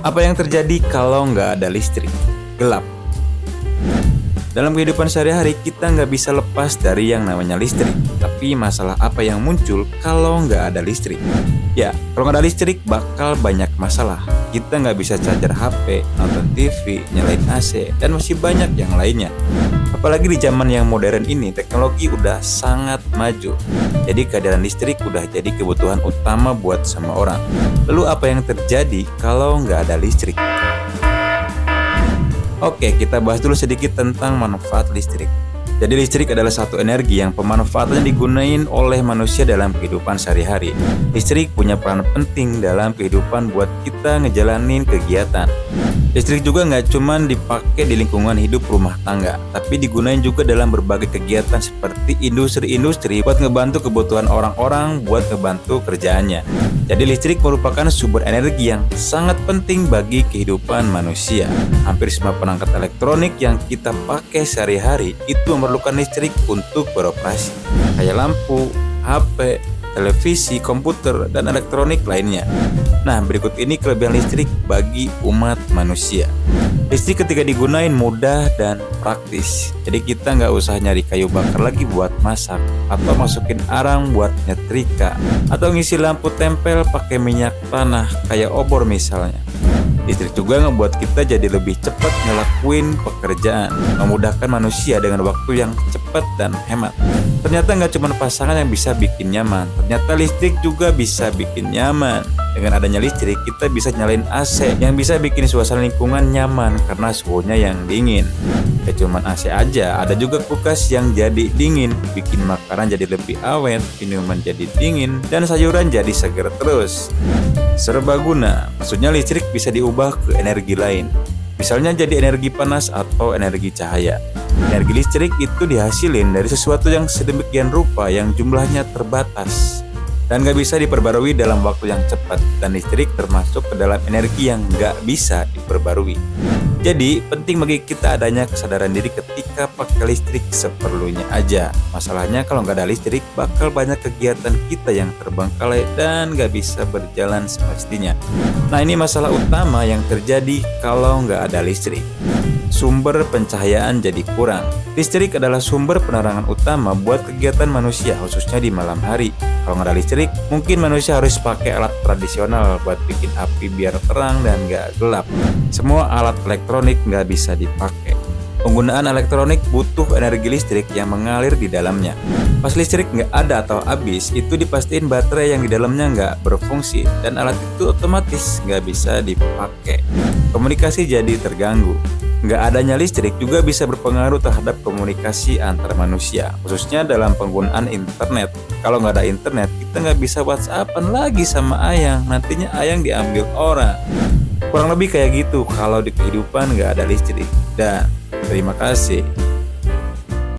Apa yang terjadi kalau nggak ada listrik? Gelap. Dalam kehidupan sehari-hari kita nggak bisa lepas dari yang namanya listrik. Tapi masalah apa yang muncul kalau nggak ada listrik? Ya, kalau nggak ada listrik bakal banyak masalah. Kita nggak bisa charger HP, nonton TV, nyalain AC, dan masih banyak yang lainnya. Apalagi di zaman yang modern ini, teknologi udah sangat maju. Jadi kehadiran listrik udah jadi kebutuhan utama buat semua orang. Lalu apa yang terjadi kalau nggak ada listrik? Oke, kita bahas dulu sedikit tentang manfaat listrik. Jadi listrik adalah satu energi yang pemanfaatannya digunain oleh manusia dalam kehidupan sehari-hari. Listrik punya peran penting dalam kehidupan buat kita ngejalanin kegiatan. Listrik juga nggak cuma dipakai di lingkungan hidup rumah tangga, tapi digunain juga dalam berbagai kegiatan seperti industri-industri buat ngebantu kebutuhan orang-orang buat ngebantu kerjaannya. Jadi listrik merupakan sumber energi yang sangat penting bagi kehidupan manusia. Hampir semua perangkat elektronik yang kita pakai sehari-hari itu memerlukan listrik untuk beroperasi. Kayak lampu, HP, televisi, komputer, dan elektronik lainnya. Nah, berikut ini kelebihan listrik bagi umat manusia. Listrik ketika digunain mudah dan praktis. Jadi kita nggak usah nyari kayu bakar lagi buat masak, atau masukin arang buat nyetrika, atau ngisi lampu tempel pakai minyak tanah kayak obor misalnya. Listrik juga ngebuat kita jadi lebih cepat ngelakuin pekerjaan, memudahkan manusia dengan waktu yang cepat dan hemat. Ternyata nggak cuma pasangan yang bisa bikin nyaman, ternyata listrik juga bisa bikin nyaman. Dengan adanya listrik, kita bisa nyalain AC yang bisa bikin suasana lingkungan nyaman karena suhunya yang dingin. Gak cuma AC aja, ada juga kulkas yang jadi dingin, bikin makanan jadi lebih awet, minuman jadi dingin, dan sayuran jadi segar terus. Serbaguna, maksudnya listrik bisa diubah ke energi lain. Misalnya jadi energi panas atau energi cahaya. Energi listrik itu dihasilin dari sesuatu yang sedemikian rupa yang jumlahnya terbatas dan gak bisa diperbarui dalam waktu yang cepat, dan listrik termasuk ke dalam energi yang gak bisa diperbarui. Jadi penting bagi kita adanya kesadaran diri ketika pakai listrik seperlunya aja. Masalahnya kalau nggak ada listrik bakal banyak kegiatan kita yang terbengkalai dan nggak bisa berjalan semestinya. Nah, ini masalah utama yang terjadi kalau nggak ada listrik. Sumber pencahayaan jadi kurang. Listrik adalah sumber penerangan utama buat kegiatan manusia, khususnya di malam hari. Kalau nggak ada listrik, mungkin manusia harus pakai alat tradisional buat bikin api biar terang dan nggak gelap. Semua alat elektronik nggak bisa dipakai. Penggunaan elektronik butuh energi listrik yang mengalir di dalamnya. Pas listrik nggak ada atau habis, itu dipastiin baterai yang di dalamnya nggak berfungsi dan alat itu otomatis nggak bisa dipakai. Komunikasi jadi terganggu. Nggak adanya listrik juga bisa berpengaruh terhadap komunikasi antar manusia, khususnya dalam penggunaan internet. Kalau nggak ada internet, kita nggak bisa WhatsAppan lagi sama Ayang, nantinya Ayang diambil orang. Kurang lebih kayak gitu kalau di kehidupan nggak ada listrik. Dan terima kasih.